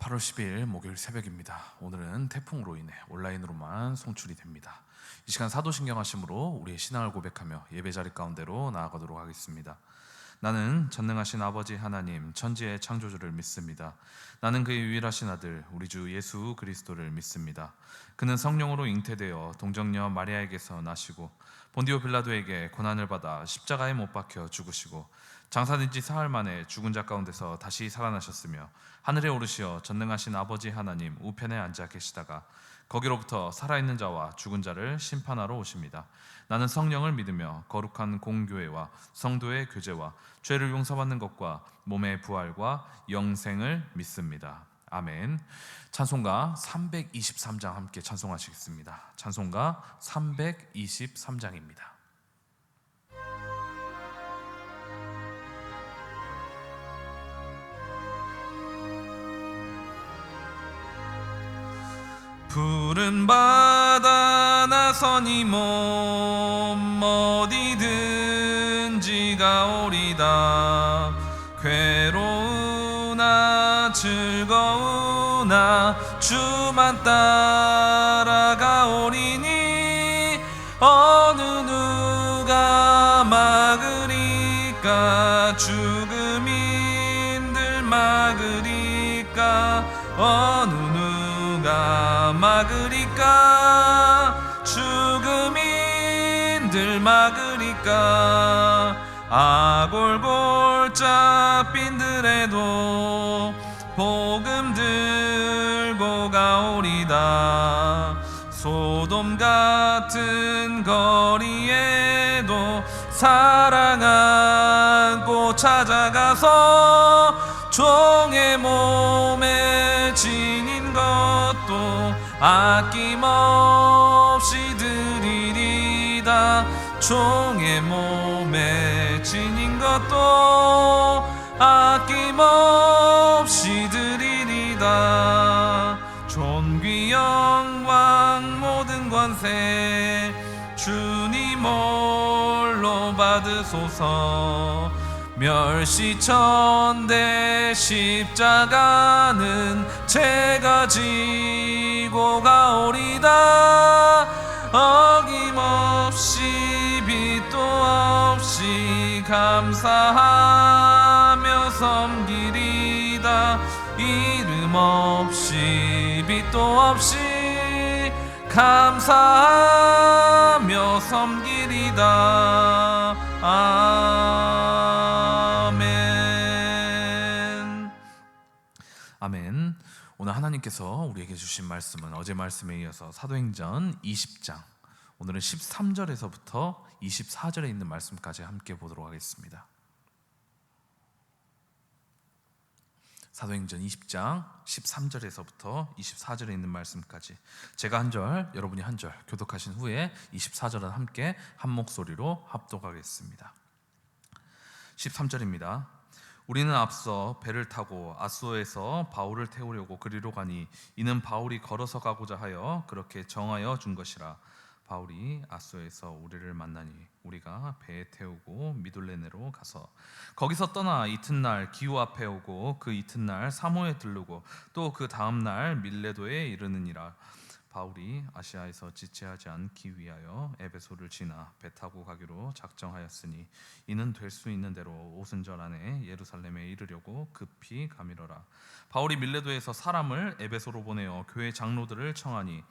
8월 10일 목요일 새벽입니다. 오늘은 태풍으로 인해 온라인으로만 송출이 됩니다. 이 시간 사도신경 하심으로 우리의 신앙을 고백하며 예배 자리 가운데로 나아가도록 하겠습니다. 나는 전능하신 아버지 하나님 천지의 창조주를 믿습니다. 나는 그의 유일하신 아들 우리 주 예수 그리스도를 믿습니다. 그는 성령으로 잉태되어 동정녀 마리아에게서 나시고 본디오 빌라도에게 고난을 받아 십자가에 못 박혀 죽으시고 장사된 지 사흘 만에 죽은 자 가운데서 다시 살아나셨으며 하늘에 오르시어 전능하신 아버지 하나님 우편에 앉아 계시다가 거기로부터 살아있는 자와 죽은 자를 심판하러 오십니다. 나는 성령을 믿으며 거룩한 공교회와 성도의 교제와 죄를 용서받는 것과 몸의 부활과 영생을 믿습니다. 아멘. 찬송가 323장 함께 찬송하시겠습니다. 찬송가 323장입니다. 푸른 바다 나서니 몸 어디든지 가오리다. 괴로우나 즐거우나 주만 따라가오리니 어느 누가 막으리까. 죽음인들 막으리까. 어느 누가 막으리까. 죽음인들 막으리까. 아골골짝 빈들에도 복음 들고 가오리다. 소돔 같은 거리에도 사랑 안고 찾아가서 종의 몸에 지닌 것도 아낌없이 드리리다. 종의 몸에 지닌 것도 아낌없이 드리리다. 존귀 영광 모든 권세 주님 홀로 받으소서. 멸시천대 십자가는 제가 지고 가오리다. 어김없이 빛도 없이 감사하며 섬기리다. 이름 없이 빛도 없이 감사하며 섬기리다. 아멘. 아멘. 오늘 하나님께서 우리에게 주신 말씀은 어제 말씀에 이어서 사도행전 20장 오늘은 13절에서부터 24절에 있는 말씀까지 함께 보도록 하겠습니다. 사도행전 20장 13절에서부터 24절에 있는 말씀까지 제가 한 절, 여러분이 한 절 교독하신 후에 24절은 함께 한 목소리로 합독하겠습니다. 13절입니다. 우리는 앞서 배를 타고 아소에서 바울을 태우려고 그리로 가니 이는 바울이 걸어서 가고자 하여 그렇게 정하여 준 것이라. 바울이 아소에서 우리를 만나니 우리가 배에 태우고 미둘레네로 가서 거기서 떠나 이튿날 기후 앞에 오고 그 이튿날 사모에 들르고 또 그 다음날 밀레도에 이르느니라. 바울이 아시아에서 지체하지 않기 위하여 에베소를 지나 배 타고 가기로 작정하였으니 이는 될 수 있는 대로 오순절 안에 예루살렘에 이르려고 급히 가미러라. 바울이 밀레도에서 사람을 에베소로 보내어 교회 장로들을 청하니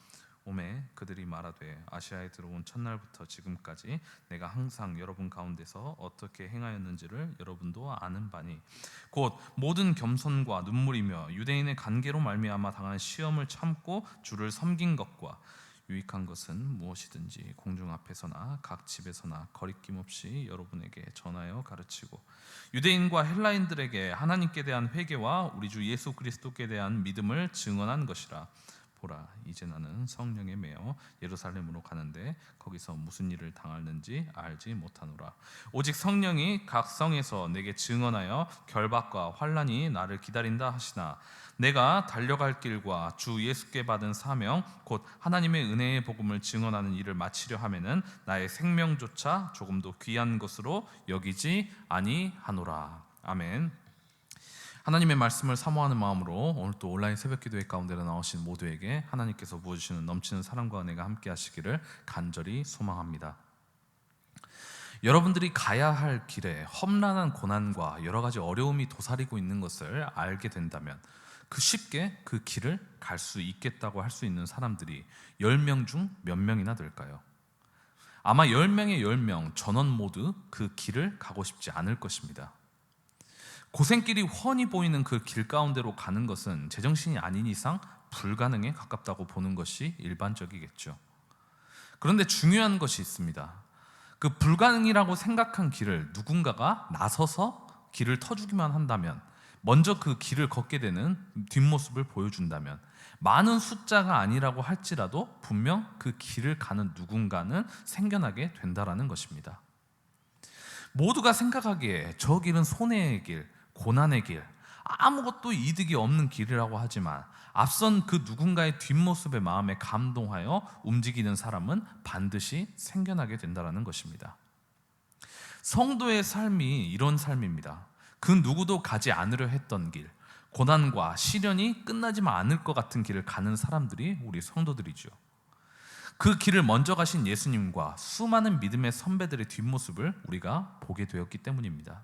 오매 그들이 말하되 아시아에 들어온 첫날부터 지금까지 내가 항상 여러분 가운데서 어떻게 행하였는지를 여러분도 아는 바니 곧 모든 겸손과 눈물이며 유대인의 관계로 말미암아 당한 시험을 참고 주를 섬긴 것과 유익한 것은 무엇이든지 공중 앞에서나 각 집에서나 거리낌 없이 여러분에게 전하여 가르치고 유대인과 헬라인들에게 하나님께 대한 회개와 우리 주 예수 그리스도께 대한 믿음을 증언한 것이라. 보라, 이제 나는 성령에 매어 예루살렘으로 가는데 거기서 무슨 일을 당하는지 알지 못하노라. 오직 성령이 각 성에서 내게 증언하여 결박과 환난이 나를 기다린다 하시나 내가 달려갈 길과 주 예수께 받은 사명 곧 하나님의 은혜의 복음을 증언하는 일을 마치려 하면은 나의 생명조차 조금도 귀한 것으로 여기지 아니하노라. 아멘. 하나님의 말씀을 사모하는 마음으로 오늘 또 온라인 새벽기도회 가운데 나오신 모두에게 하나님께서 부어주시는 넘치는 사랑과 은혜가 함께 하시기를 간절히 소망합니다. 여러분들이 가야 할 길에 험난한 고난과 여러 가지 어려움이 도사리고 있는 것을 알게 된다면 쉽게 그 길을 갈 수 있겠다고 할 수 있는 사람들이 10명 중 몇 명이나 될까요? 아마 10명의 10명 전원 모두 그 길을 가고 싶지 않을 것입니다. 고생길이 훤히 보이는 그 길 가운데로 가는 것은 제정신이 아닌 이상 불가능에 가깝다고 보는 것이 일반적이겠죠. 그런데 중요한 것이 있습니다. 그 불가능이라고 생각한 길을 누군가가 나서서 길을 터주기만 한다면, 먼저 그 길을 걷게 되는 뒷모습을 보여준다면, 많은 숫자가 아니라고 할지라도 분명 그 길을 가는 누군가는 생겨나게 된다라는 것입니다. 모두가 생각하기에 저 길은 손해의 길, 고난의 길, 아무것도 이득이 없는 길이라고 하지만 앞선 그 누군가의 뒷모습의 마음에 감동하여 움직이는 사람은 반드시 생겨나게 된다는 것입니다. 성도의 삶이 이런 삶입니다. 그 누구도 가지 않으려 했던 길, 고난과 시련이 끝나지만 않을 것 같은 길을 가는 사람들이 우리 성도들이죠. 그 길을 먼저 가신 예수님과 수많은 믿음의 선배들의 뒷모습을 우리가 보게 되었기 때문입니다.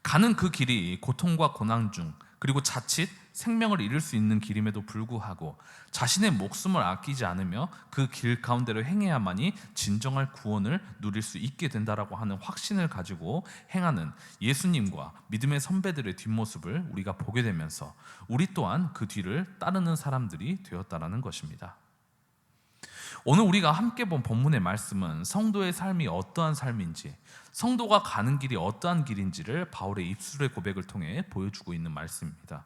가는 그 길이 고통과 고난 중, 그리고 자칫 생명을 잃을 수 있는 길임에도 불구하고 자신의 목숨을 아끼지 않으며 그 길 가운데로 행해야만이 진정한 구원을 누릴 수 있게 된다라고 하는 확신을 가지고 행하는 예수님과 믿음의 선배들의 뒷모습을 우리가 보게 되면서 우리 또한 그 뒤를 따르는 사람들이 되었다라는 것입니다. 오늘 우리가 함께 본 본문의 말씀은 성도의 삶이 어떠한 삶인지, 성도가 가는 길이 어떠한 길인지를 바울의 입술의 고백을 통해 보여주고 있는 말씀입니다.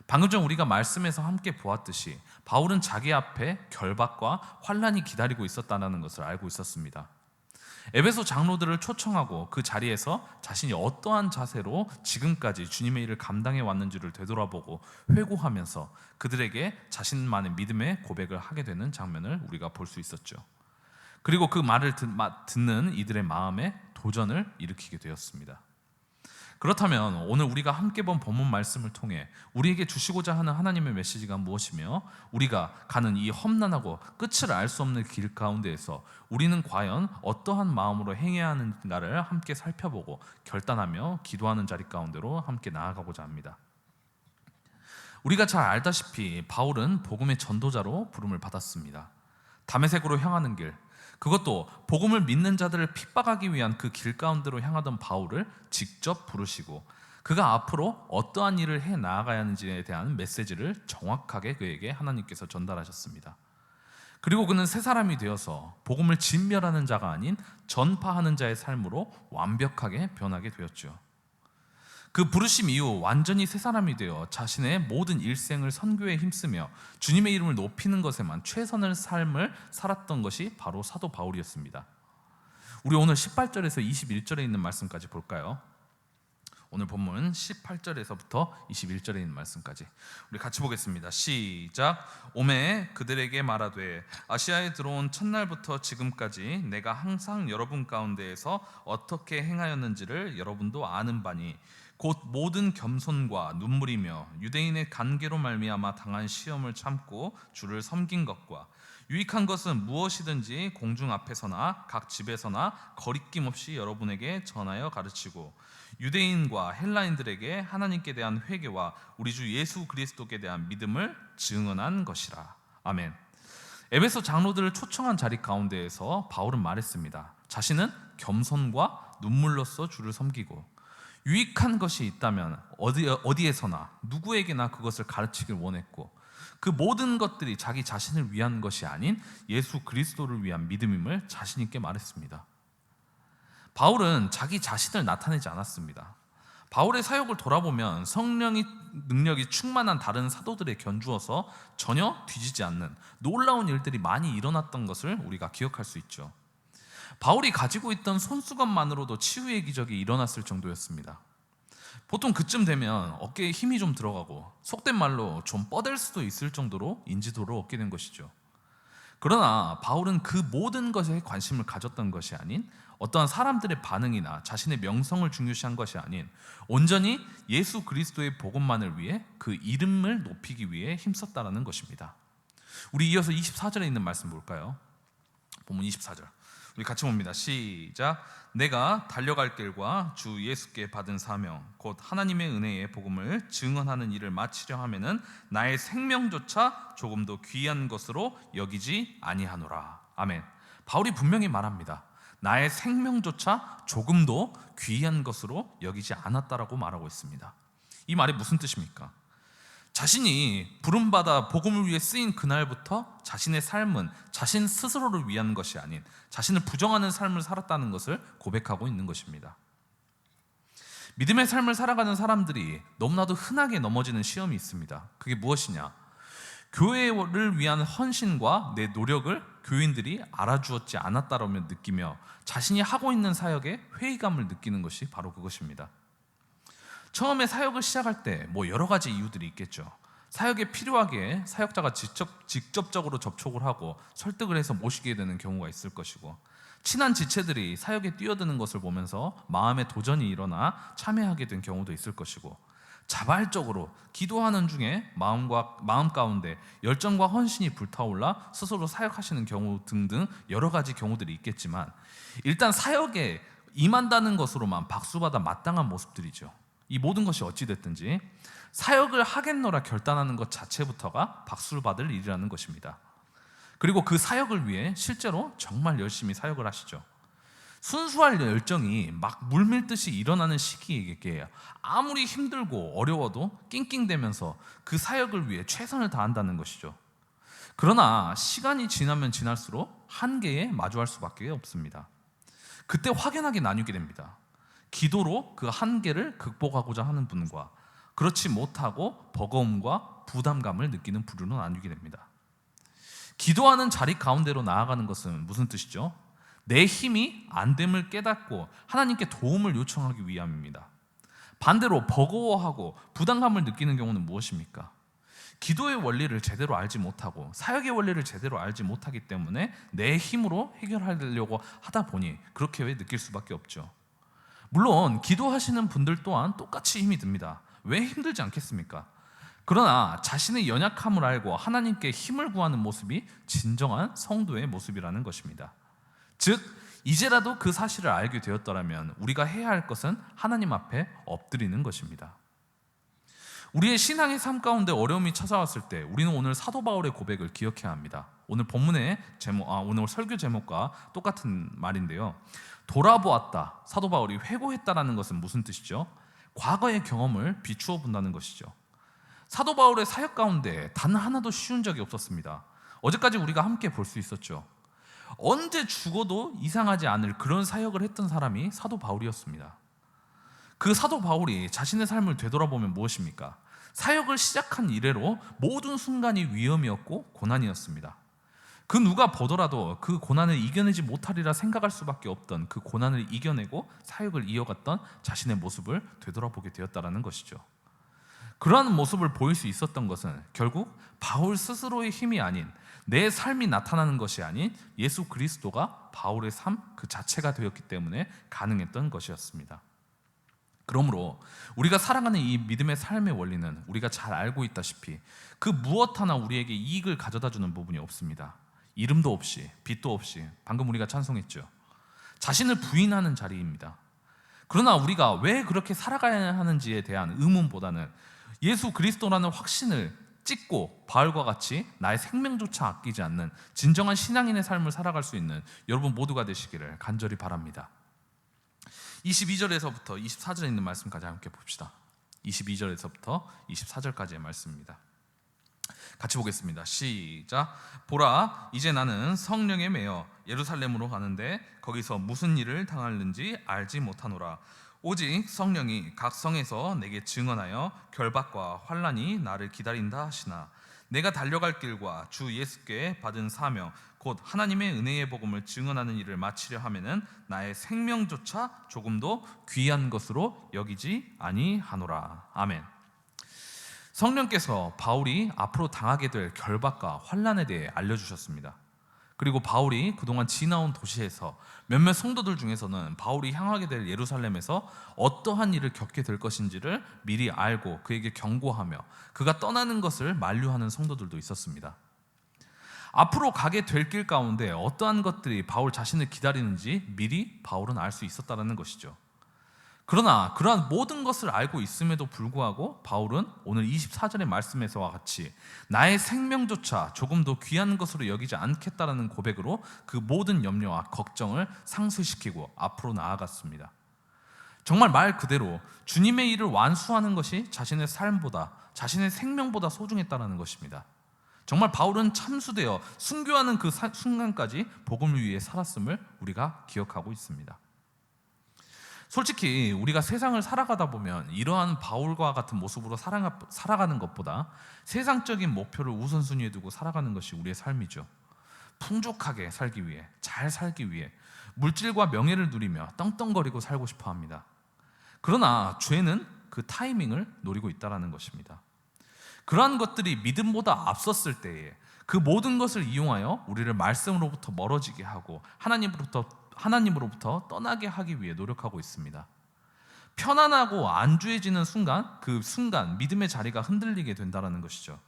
방금 전 우리가 말씀에서 함께 보았듯이 바울은 자기 앞에 결박과 환난이 기다리고 있었다는 것을 알고 있었습니다. 에베소 장로들을 초청하고 그 자리에서 자신이 어떠한 자세로 지금까지 주님의 일을 감당해 왔는지를 되돌아보고 회고하면서 그들에게 자신만의 믿음의 고백을 하게 되는 장면을 우리가 볼 수 있었죠. 그리고 그 말을 듣는 이들의 마음에 도전을 일으키게 되었습니다. 그렇다면 오늘 우리가 함께 본 본문 말씀을 통해 우리에게 주시고자 하는 하나님의 메시지가 무엇이며, 우리가 가는 이 험난하고 끝을 알 수 없는 길 가운데에서 우리는 과연 어떠한 마음으로 행해야 하는가를 함께 살펴보고 결단하며 기도하는 자리 가운데로 함께 나아가고자 합니다. 우리가 잘 알다시피 바울은 복음의 전도자로 부름을 받았습니다. 다메섹으로 향하는 길, 그것도 복음을 믿는 자들을 핍박하기 위한 그 길 가운데로 향하던 바울을 직접 부르시고 그가 앞으로 어떠한 일을 해 나아가야 하는지에 대한 메시지를 정확하게 그에게 하나님께서 전달하셨습니다. 그리고 그는 새 사람이 되어서 복음을 진멸하는 자가 아닌 전파하는 자의 삶으로 완벽하게 변하게 되었죠. 그 부르심 이후 완전히 새 사람이 되어 자신의 모든 일생을 선교에 힘쓰며 주님의 이름을 높이는 것에만 최선의 삶을 살았던 것이 바로 사도 바울이었습니다. 우리 오늘 18절에서 21절에 있는 말씀까지 볼까요? 오늘 본문 18절에서부터 21절에 있는 말씀까지 우리 같이 보겠습니다. 시작. 오매 그들에게 말하되 아시아에 들어온 첫날부터 지금까지 내가 항상 여러분 가운데에서 어떻게 행하였는지를 여러분도 아는 바니 곧 모든 겸손과 눈물이며 유대인의 간계로 말미암아 당한 시험을 참고 주를 섬긴 것과 유익한 것은 무엇이든지 공중 앞에서나 각 집에서나 거리낌 없이 여러분에게 전하여 가르치고 유대인과 헬라인들에게 하나님께 대한 회개와 우리 주 예수 그리스도께 대한 믿음을 증언한 것이라. 아멘. 에베소 장로들을 초청한 자리 가운데에서 바울은 말했습니다. 자신은 겸손과 눈물로써 주를 섬기고 유익한 것이 있다면 어디에서나 누구에게나 그것을 가르치길 원했고 그 모든 것들이 자기 자신을 위한 것이 아닌 예수 그리스도를 위한 믿음임을 자신 있게 말했습니다. 바울은 자기 자신을 나타내지 않았습니다. 바울의 사역을 돌아보면 성령의 능력이 충만한 다른 사도들에 견주어서 전혀 뒤지지 않는 놀라운 일들이 많이 일어났던 것을 우리가 기억할 수 있죠. 바울이 가지고 있던 손수건만으로도 치유의 기적이 일어났을 정도였습니다. 보통 그쯤 되면 어깨에 힘이 좀 들어가고 속된 말로 좀 뻗을 수도 있을 정도로 인지도를 얻게 된 것이죠. 그러나 바울은 그 모든 것에 관심을 가졌던 것이 아닌 어떠한 사람들의 반응이나 자신의 명성을 중요시한 것이 아닌 온전히 예수 그리스도의 복음만을 위해 그 이름을 높이기 위해 힘썼다라는 것입니다. 우리 이어서 24절에 있는 말씀 볼까요? 본문 24절 우리 같이 봅니다. 시작. 내가 달려갈 길과 주 예수께 받은 사명 곧 하나님의 은혜의 복음을 증언하는 일을 마치려 하면은 나의 생명조차 조금도 귀한 것으로 여기지 아니하노라. 아멘. 바울이 분명히 말합니다. 나의 생명조차 조금도 귀한 것으로 여기지 않았다라고 말하고 있습니다. 이 말이 무슨 뜻입니까? 자신이 부름받아 복음을 위해 쓰인 그날부터 자신의 삶은 자신 스스로를 위한 것이 아닌 자신을 부정하는 삶을 살았다는 것을 고백하고 있는 것입니다. 믿음의 삶을 살아가는 사람들이 너무나도 흔하게 넘어지는 시험이 있습니다. 그게 무엇이냐? 교회를 위한 헌신과 내 노력을 교인들이 알아주었지 않았다라며 느끼며 자신이 하고 있는 사역에 회의감을 느끼는 것이 바로 그것입니다. 처음에 사역을 시작할 때 여러 가지 이유들이 있겠죠. 사역에 필요하게 사역자가 직접적으로 접촉을 하고 설득을 해서 모시게 되는 경우가 있을 것이고, 친한 지체들이 사역에 뛰어드는 것을 보면서 마음에 도전이 일어나 참여하게 된 경우도 있을 것이고, 자발적으로 기도하는 중에 마음 가운데 열정과 헌신이 불타올라 스스로 사역하시는 경우 등등 여러 가지 경우들이 있겠지만, 일단 사역에 임한다는 것으로만 박수받아 마땅한 모습들이죠. 이 모든 것이 어찌됐든지 사역을 하겠노라 결단하는 것 자체부터가 박수를 받을 일이라는 것입니다. 그리고 그 사역을 위해 실제로 정말 열심히 사역을 하시죠. 순수할 열정이 막 물밀듯이 일어나는 시기에 아무리 힘들고 어려워도 낑낑대면서 그 사역을 위해 최선을 다한다는 것이죠. 그러나 시간이 지나면 지날수록 한계에 마주할 수밖에 없습니다. 그때 확연하게 나뉘게 됩니다. 기도로 그 한계를 극복하고자 하는 분과 그렇지 못하고 버거움과 부담감을 느끼는 부류로 나뉘게 됩니다. 기도하는 자리 가운데로 나아가는 것은 무슨 뜻이죠? 내 힘이 안 됨을 깨닫고 하나님께 도움을 요청하기 위함입니다. 반대로 버거워하고 부담감을 느끼는 경우는 무엇입니까? 기도의 원리를 제대로 알지 못하고 사역의 원리를 제대로 알지 못하기 때문에 내 힘으로 해결하려고 하다 보니 그렇게 느낄 수밖에 없죠. 물론 기도하시는 분들 또한 똑같이 힘이 듭니다. 왜 힘들지 않겠습니까? 그러나 자신의 연약함을 알고 하나님께 힘을 구하는 모습이 진정한 성도의 모습이라는 것입니다. 즉, 이제라도 그 사실을 알게 되었더라면 우리가 해야 할 것은 하나님 앞에 엎드리는 것입니다. 우리의 신앙의 삶 가운데 어려움이 찾아왔을 때 우리는 오늘 사도 바울의 고백을 기억해야 합니다. 오늘 본문의 오늘 설교 제목과 똑같은 말인데요. 돌아보았다, 사도 바울이 회고했다라는 것은 무슨 뜻이죠? 과거의 경험을 비추어 본다는 것이죠. 사도 바울의 사역 가운데 단 하나도 쉬운 적이 없었습니다. 어제까지 우리가 함께 볼 수 있었죠. 언제 죽어도 이상하지 않을 그런 사역을 했던 사람이 사도 바울이었습니다. 그 사도 바울이 자신의 삶을 되돌아보면 무엇입니까? 사역을 시작한 이래로 모든 순간이 위험이었고 고난이었습니다. 그 누가 보더라도 그 고난을 이겨내지 못하리라 생각할 수밖에 없던 그 고난을 이겨내고 사역을 이어갔던 자신의 모습을 되돌아보게 되었다는 것이죠. 그러한 모습을 보일 수 있었던 것은 결국 바울 스스로의 힘이 아닌 내 삶이 나타나는 것이 아닌 예수 그리스도가 바울의 삶 그 자체가 되었기 때문에 가능했던 것이었습니다. 그러므로 우리가 살아가는 이 믿음의 삶의 원리는 우리가 잘 알고 있다시피 그 무엇 하나 우리에게 이익을 가져다주는 부분이 없습니다. 이름도 없이 빛도 없이 방금 우리가 찬송했죠. 자신을 부인하는 자리입니다. 그러나 우리가 왜 그렇게 살아가야 하는지에 대한 의문보다는 예수 그리스도라는 확신을 찍고 바울과 같이 나의 생명조차 아끼지 않는 진정한 신앙인의 삶을 살아갈 수 있는 여러분 모두가 되시기를 간절히 바랍니다. 22절에서부터 24절에 있는 말씀까지 함께 봅시다. 22절에서부터 24절까지의 말씀입니다. 같이 보겠습니다. 시작. 보라, 이제 나는 성령에 매여 예루살렘으로 가는데 거기서 무슨 일을 당하는지 알지 못하노라. 오직 성령이 각 성에서 내게 증언하여 결박과 환난이 나를 기다린다 하시나 내가 달려갈 길과 주 예수께 받은 사명 곧 하나님의 은혜의 복음을 증언하는 일을 마치려 하면은 나의 생명조차 조금도 귀한 것으로 여기지 아니하노라. 아멘. 성령께서 바울이 앞으로 당하게 될 결박과 환난에 대해 알려주셨습니다. 그리고 바울이 그동안 지나온 도시에서 몇몇 성도들 중에서는 바울이 향하게 될 예루살렘에서 어떠한 일을 겪게 될 것인지를 미리 알고 그에게 경고하며 그가 떠나는 것을 만류하는 성도들도 있었습니다. 앞으로 가게 될 길 가운데 어떠한 것들이 바울 자신을 기다리는지 미리 바울은 알 수 있었다는 것이죠. 그러나 그러한 모든 것을 알고 있음에도 불구하고 바울은 오늘 24절의 말씀에서와 같이 나의 생명조차 조금 더 귀한 것으로 여기지 않겠다라는 고백으로 그 모든 염려와 걱정을 상쇄시키고 앞으로 나아갔습니다. 정말 말 그대로 주님의 일을 완수하는 것이 자신의 삶보다, 자신의 생명보다 소중했다는 것입니다. 정말 바울은 참수되어 순교하는 그 순간까지 복음을 위해 살았음을 우리가 기억하고 있습니다. 솔직히 우리가 세상을 살아가다 보면 이러한 바울과 같은 모습으로 살아가는 것보다 세상적인 목표를 우선순위에 두고 살아가는 것이 우리의 삶이죠. 풍족하게 살기 위해, 잘 살기 위해 물질과 명예를 누리며 떵떵거리고 살고 싶어 합니다. 그러나 죄는 그 타이밍을 노리고 있다는 것입니다. 그러한 것들이 믿음보다 앞섰을 때에 그 모든 것을 이용하여 우리를 말씀으로부터 멀어지게 하고 하나님으로부터 떠나게 하기 위해 노력하고 있습니다. 편안하고 안주해지는 순간, 그 순간 믿음의 자리가 흔들리게 된다는 것이죠.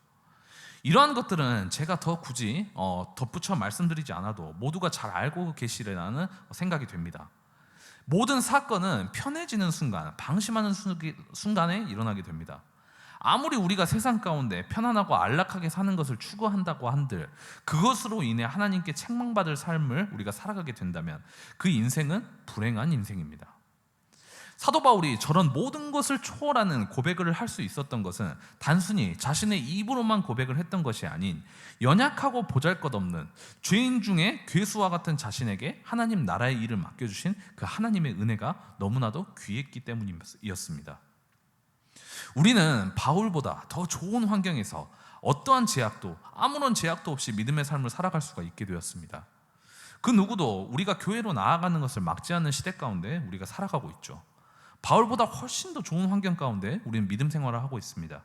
이러한 것들은 제가 더 굳이 덧붙여 말씀드리지 않아도 모두가 잘 알고 계시리라는 생각이 됩니다. 모든 사건은 편해지는 순간, 방심하는 순간에 일어나게 됩니다. 아무리 우리가 세상 가운데 편안하고 안락하게 사는 것을 추구한다고 한들 그것으로 인해 하나님께 책망받을 삶을 우리가 살아가게 된다면 그 인생은 불행한 인생입니다. 사도 바울이 저런 모든 것을 초월하는 고백을 할 수 있었던 것은 단순히 자신의 입으로만 고백을 했던 것이 아닌 연약하고 보잘것없는 죄인 중에 괴수와 같은 자신에게 하나님 나라의 일을 맡겨주신 그 하나님의 은혜가 너무나도 귀했기 때문이었습니다. 우리는 바울보다 더 좋은 환경에서 어떠한 제약도, 아무런 제약도 없이 믿음의 삶을 살아갈 수가 있게 되었습니다. 그 누구도 우리가 교회로 나아가는 것을 막지 않는 시대 가운데 우리가 살아가고 있죠. 바울보다 훨씬 더 좋은 환경 가운데 우리는 믿음 생활을 하고 있습니다.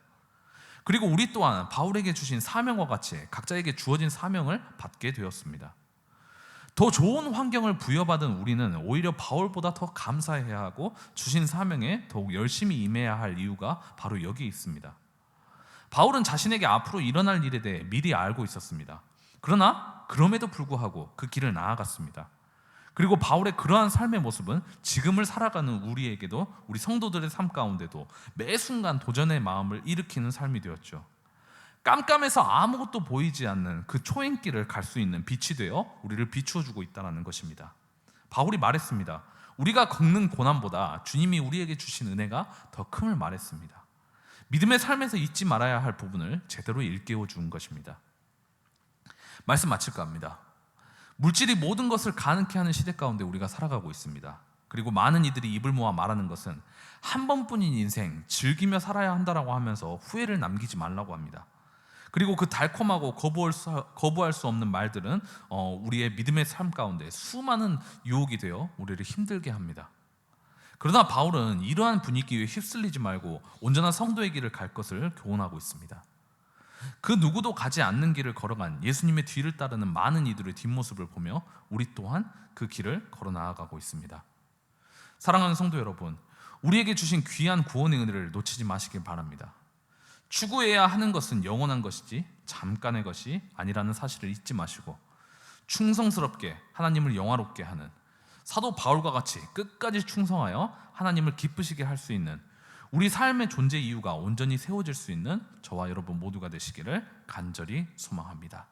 그리고 우리 또한 바울에게 주신 사명과 같이 각자에게 주어진 사명을 받게 되었습니다. 더 좋은 환경을 부여받은 우리는 오히려 바울보다 더 감사해야 하고 주신 사명에 더욱 열심히 임해야 할 이유가 바로 여기에 있습니다. 바울은 자신에게 앞으로 일어날 일에 대해 미리 알고 있었습니다. 그러나 그럼에도 불구하고 그 길을 나아갔습니다. 그리고 바울의 그러한 삶의 모습은 지금을 살아가는 우리에게도, 우리 성도들의 삶 가운데도 매 순간 도전의 마음을 일으키는 삶이 되었죠. 깜깜해서 아무것도 보이지 않는 그 초행길을 갈 수 있는 빛이 되어 우리를 비추어주고 있다는 것입니다. 바울이 말했습니다. 우리가 겪는 고난보다 주님이 우리에게 주신 은혜가 더 큼을 말했습니다. 믿음의 삶에서 잊지 말아야 할 부분을 제대로 일깨워 준 것입니다. 말씀 마칠까 합니다. 물질이 모든 것을 가능케 하는 시대 가운데 우리가 살아가고 있습니다. 그리고 많은 이들이 입을 모아 말하는 것은 한 번뿐인 인생 즐기며 살아야 한다라고 하면서 후회를 남기지 말라고 합니다. 그리고 그 달콤하고 거부할 수 없는 말들은 우리의 믿음의 삶 가운데 수많은 유혹이 되어 우리를 힘들게 합니다. 그러나 바울은 이러한 분위기에 휩쓸리지 말고 온전한 성도의 길을 갈 것을 교훈하고 있습니다. 그 누구도 가지 않는 길을 걸어간 예수님의 뒤를 따르는 많은 이들의 뒷모습을 보며 우리 또한 그 길을 걸어 나아가고 있습니다. 사랑하는 성도 여러분, 우리에게 주신 귀한 구원의 은혜를 놓치지 마시길 바랍니다. 추구해야 하는 것은 영원한 것이지 잠깐의 것이 아니라는 사실을 잊지 마시고 충성스럽게 하나님을 영화롭게 하는 사도 바울과 같이 끝까지 충성하여 하나님을 기쁘시게 할 수 있는 우리 삶의 존재 이유가 온전히 세워질 수 있는 저와 여러분 모두가 되시기를 간절히 소망합니다.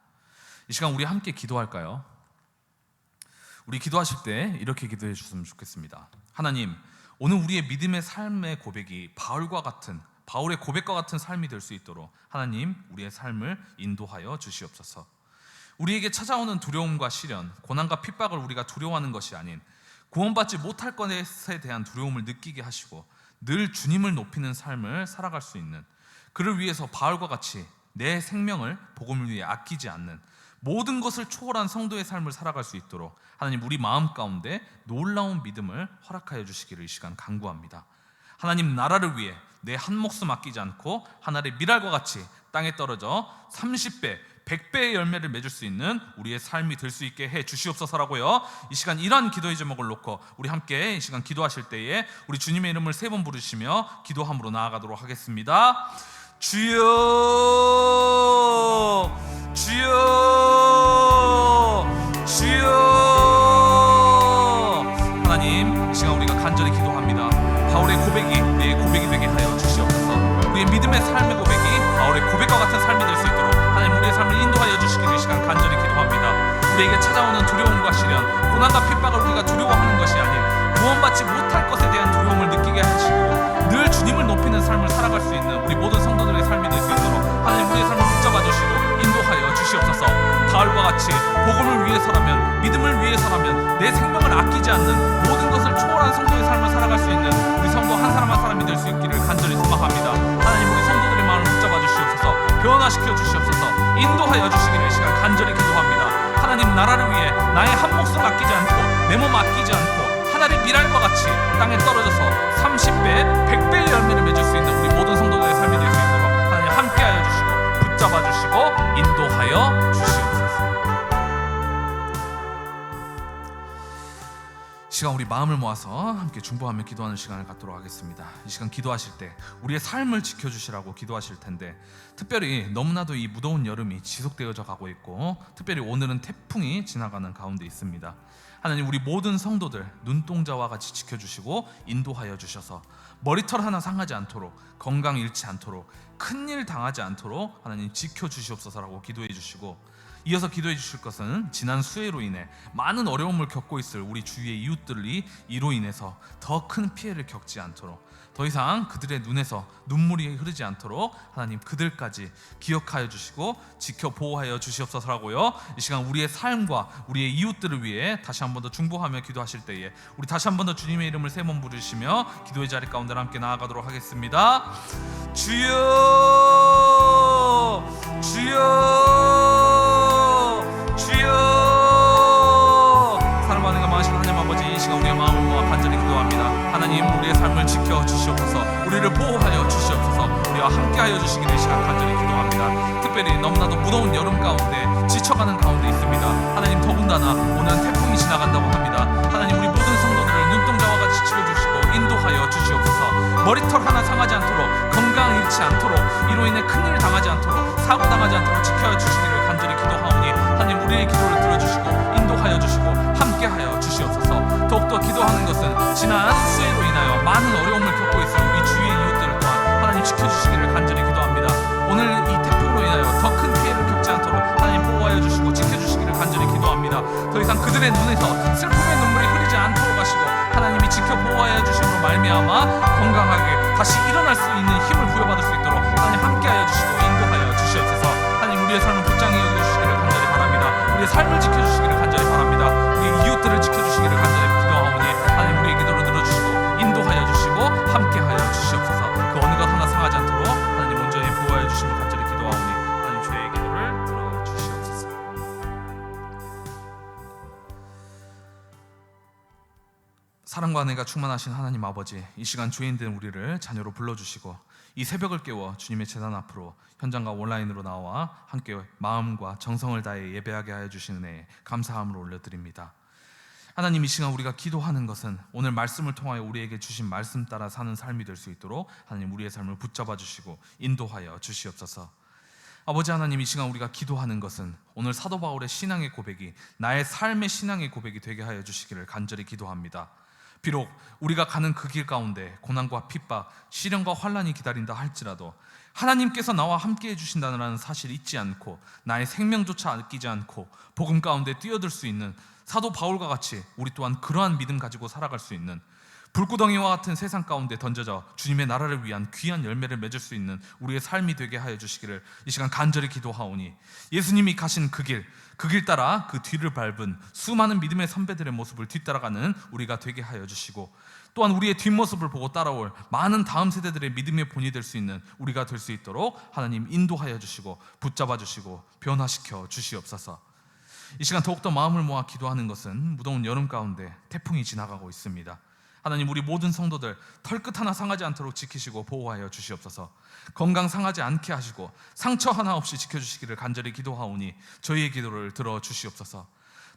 이 시간 우리 함께 기도할까요? 우리 기도하실 때 이렇게 기도해 주셨으면 좋겠습니다. 하나님, 오늘 우리의 믿음의 삶의 고백이 바울의 고백과 같은 삶이 될 수 있도록 하나님 우리의 삶을 인도하여 주시옵소서. 우리에게 찾아오는 두려움과 시련, 고난과 핍박을 우리가 두려워하는 것이 아닌 구원받지 못할 것에 대한 두려움을 느끼게 하시고 늘 주님을 높이는 삶을 살아갈 수 있는, 그를 위해서 바울과 같이 내 생명을 복음을 위해 아끼지 않는 모든 것을 초월한 성도의 삶을 살아갈 수 있도록 하나님 우리 마음 가운데 놀라운 믿음을 허락하여 주시기를 이 시간 간구합니다. 하나님 나라를 위해 내 한 목숨 아끼지 않고 하늘의 밀알과 같이 땅에 떨어져 30배, 100배의 열매를 맺을 수 있는 우리의 삶이 될 수 있게 해 주시옵소서라고요. 이 시간 이러한 기도의 제목을 놓고 우리 함께 이 시간 기도하실 때에 우리 주님의 이름을 3번 부르시며 기도함으로 나아가도록 하겠습니다. 주여, 주여, 주여. 하나님, 이 시간 우리가 간절히 기도합니다. 바울의 고백이 우리의 고백이 되게 하여 주시옵소서. 우리의 믿음의 삶의 고백이 바울의 고백과 같은 삶이 될 수 있도록 하나님 우리의 삶을 인도하여 주시기를 이 시간 간절히 기도합니다. 우리에게 찾아오는 두려움과 시련, 고난과 핍박을 우리가 두려워하는 것이 아닌 구원받지 못할 것에 대한 두려움을 느끼게 하시고 늘 주님을 높이는 삶을 살아갈 수 있는 우리 모든 성도들의 삶이 될 수 있도록 하나님 우리의 삶을 붙잡아 주시고 인도하여 주시옵소서. 바울과 같이 복음을 위해서라면, 믿음을 위해서라면 내 생명을 아끼지 않는 모든 것을 초월한 성도의 삶을 살아갈 수 있는 우리 성도 한 사람 한 사람이 될 수 있기를 간절히 소망합니다. 하나님 우리 성도들의 마음을 붙잡아 주시옵소서. 변화시켜 주시옵소서. 인도하여 주시기를 이 시간 간절히 기도합니다. 하나님 나라를 위해 나의 한 목숨 아끼지 않고 내 몸 아끼지 않고 하늘의 미랄과 같이 땅에 떨어져서 30배, 100배의 열매를 맺을 수 있는 우리 모든 성도들의 삶이 될 수 있도록 하나님 함께하여 주시고 붙잡아 주시고 인도하여 주시옵소서. 이 시간 우리 마음을 모아서 함께 중보하며 기도하는 시간을 갖도록 하겠습니다. 이 시간 기도하실 때 우리의 삶을 지켜주시라고 기도하실 텐데, 특별히 너무나도 이 무더운 여름이 지속되어져 가고 있고 특별히 오늘은 태풍이 지나가는 가운데 있습니다. 하나님 우리 모든 성도들 눈동자와 같이 지켜주시고 인도하여 주셔서 머리털 하나 상하지 않도록, 건강 잃지 않도록, 큰일 당하지 않도록 하나님 지켜주시옵소서라고 기도해 주시고, 이어서 기도해 주실 것은 지난 수해로 인해 많은 어려움을 겪고 있을 우리 주위의 이웃들이 이로 인해서 더 큰 피해를 겪지 않도록, 더 이상 그들의 눈에서 눈물이 흐르지 않도록 하나님 그들까지 기억하여 주시고 지켜 보호하여 주시옵소서라고요. 이 시간 우리의 삶과 우리의 이웃들을 위해 다시 한 번 더 중보하며 기도하실 때에 우리 다시 한 번 더 주님의 이름을 3번 부르시며 기도의 자리 가운데 함께 나아가도록 하겠습니다. 주여, 주여, 주여. 사랑받는 것 많으신 하나님 아버지, 이 시간 우리의 마음을 모아 간절히 기도합니다. 하나님 우리의 삶을 지켜 주시옵소서. 우리를 보호하여 주시옵소서. 우리와 함께하여 주시기를 이 시간 간절히 기도합니다. 특별히 너무나도 무더운 여름 가운데 지쳐가는 가운데 있습니다. 하나님 더군다나 오늘 태풍이 지나간다고 합니다. 하나님 우리 모든 성도들을 눈동자와 같이 지켜주시고 인도하여 주시옵소서. 머리털 하나 상하지 않도록, 건강 잃지 않도록, 이로 인해 큰일 당하지 않도록, 사고 당하지 않도록 지켜 주시기를 간절히 기도하오니 하나님 우리의 기도를 들어주시고 인도하여 주시고 함께하여 주시옵소서. 더욱더 기도하는 것은 지난 수해로 인하여 많은 어려움을 겪고 있을 우리 주위의 이웃들을 또한 하나님 지켜주시기를 간절히 기도합니다. 오늘 이 태풍으로 인하여 더 큰 피해를 겪지 않도록 하나님 보호하여 주시고 지켜주시기를 간절히 기도합니다. 더 이상 그들의 눈에서 슬픔의 눈물이 흐르지 않도록 하시고 하나님이 지켜 보호하여 주심으로 말미암아 건강하게 다시 일어날 수 있는 힘을 부여받을 수 있도록 하나님 함께하여 주시고 인도하여 주시옵소서. 하나님 우리의 삶을 붙잡게 여겨주시기를 간절히 바랍니다. 우리의 삶을 지켜주시기를 간절히 바랍니다. 우리의 이웃들을 지켜주시기를 간절히 기도하오니 하나님 우리의 기도를 들어주시고 인도하여 주시고 함께하여 주시옵소서. 그 어느 것 하나 상하지 않도록 하나님 온전히 보호하여 주심을 간절히 기도하오니 하나님 주의 기도를 들어주시옵소서. 사랑과 은혜가 충만하신 하나님 아버지, 이 시간 죄인된 우리를 자녀로 불러주시고 이 새벽을 깨워 주님의 제단 앞으로 현장과 온라인으로 나와 함께 마음과 정성을 다해 예배하게 하여 주시는 은혜에 감사함으로 올려드립니다. 하나님 이 시간 우리가 기도하는 것은 오늘 말씀을 통하여 우리에게 주신 말씀 따라 사는 삶이 될 수 있도록 하나님 우리의 삶을 붙잡아 주시고 인도하여 주시옵소서. 아버지 하나님 이 시간 우리가 기도하는 것은 오늘 사도 바울의 신앙의 고백이 나의 삶의 신앙의 고백이 되게 하여 주시기를 간절히 기도합니다. 비록 우리가 가는 그 길 가운데 고난과 핍박, 시련과 환난이 기다린다 할지라도 하나님께서 나와 함께 해주신다는 사실 잊지 않고 나의 생명조차 아끼지 않고 복음 가운데 뛰어들 수 있는 사도 바울과 같이 우리 또한 그러한 믿음 가지고 살아갈 수 있는, 불구덩이와 같은 세상 가운데 던져져 주님의 나라를 위한 귀한 열매를 맺을 수 있는 우리의 삶이 되게 하여 주시기를 이 시간 간절히 기도하오니, 예수님이 가신 그 길 따라 그 뒤를 밟은 수많은 믿음의 선배들의 모습을 뒤따라가는 우리가 되게 하여 주시고, 또한 우리의 뒷모습을 보고 따라올 많은 다음 세대들의 믿음의 본이 될 수 있는 우리가 될 수 있도록 하나님 인도하여 주시고 붙잡아 주시고 변화시켜 주시옵소서. 이 시간 더욱더 마음을 모아 기도하는 것은 무더운 여름 가운데 태풍이 지나가고 있습니다. 하나님, 우리 모든 성도들 털끝 하나 상하지 않도록 지키시고 보호하여 주시옵소서. 건강 상하지 않게 하시고 상처 하나 없이 지켜주시기를 간절히 기도하오니 저희의 기도를 들어주시옵소서.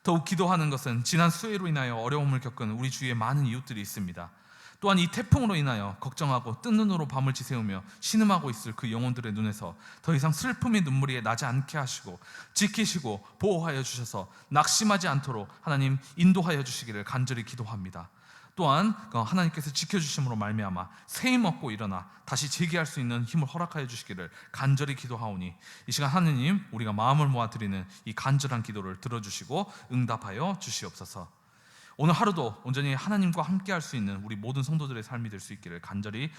더욱 기도하는 것은 지난 수해로 인하여 어려움을 겪은 우리 주위에 많은 이웃들이 있습니다. 또한 이 태풍으로 인하여 걱정하고 뜬 눈으로 밤을 지새우며 신음하고 있을 그 영혼들의 눈에서 더 이상 슬픔이 눈물이 나지 않게 하시고 지키시고 보호하여 주셔서 낙심하지 않도록 하나님 인도하여 주시기를 간절히 기도합니다. 또한 하나님께서 지켜주심으로 말미암아 새힘 얻고 일어나 다시 재기할 수 있는 힘을 허락하여 주시기를 간절히 기도하오니 이 시간 하느님, 우리가 마음을 모아 드리는 이 간절한 기도를 들어주시고 응답하여 주시옵소서. 오늘 하루도 온전히 하나님과 함께 할 수 있는 우리 모든 성도들의 삶이 될 수 있기를 간절히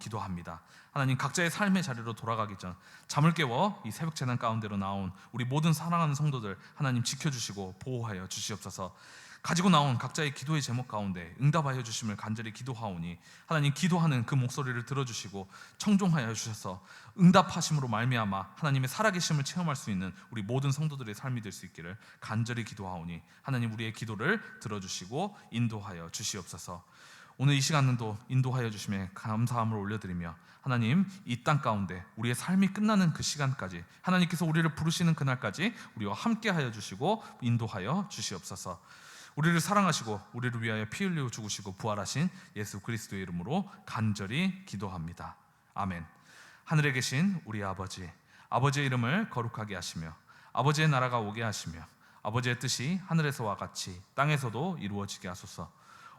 기도합니다. 하나님, 각자의 삶의 자리로 돌아가기 전 잠을 깨워 이 새벽 재난 가운데로 나온 우리 모든 사랑하는 성도들 하나님 지켜주시고 보호하여 주시옵소서. 가지고 나온 각자의 기도의 제목 가운데 응답하여 주심을 간절히 기도하오니 하나님, 기도하는 그 목소리를 들어주시고 청종하여 주셔서 응답하심으로 말미암아 하나님의 살아계심을 체험할 수 있는 우리 모든 성도들의 삶이 될 수 있기를 간절히 기도하오니 하나님, 우리의 기도를 들어주시고 인도하여 주시옵소서. 오늘 이 시간도 인도하여 주심에 감사함을 올려드리며 하나님, 이 땅 가운데 우리의 삶이 끝나는 그 시간까지 하나님께서 우리를 부르시는 그날까지 우리와 함께 하여 주시고 인도하여 주시옵소서. 우리를 사랑하시고 우리를 위하여 피 흘려 죽으시고 부활하신 예수 그리스도의 이름으로 간절히 기도합니다. 아멘. 하늘에 계신 우리 아버지, 아버지의 이름을 거룩하게 하시며 아버지의 나라가 오게 하시며 아버지의 뜻이 하늘에서와 같이 땅에서도 이루어지게 하소서.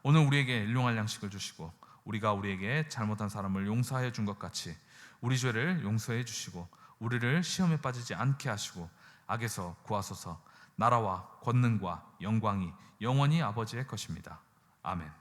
오늘 우리에게 일용할 양식을 주시고 우리가 우리에게 잘못한 사람을 용서하여 준 것 같이 우리 죄를 용서해 주시고 우리를 시험에 빠지지 않게 하시고 악에서 구하소서. 나라와 권능과 영광이 영원히 아버지의 것입니다. 아멘.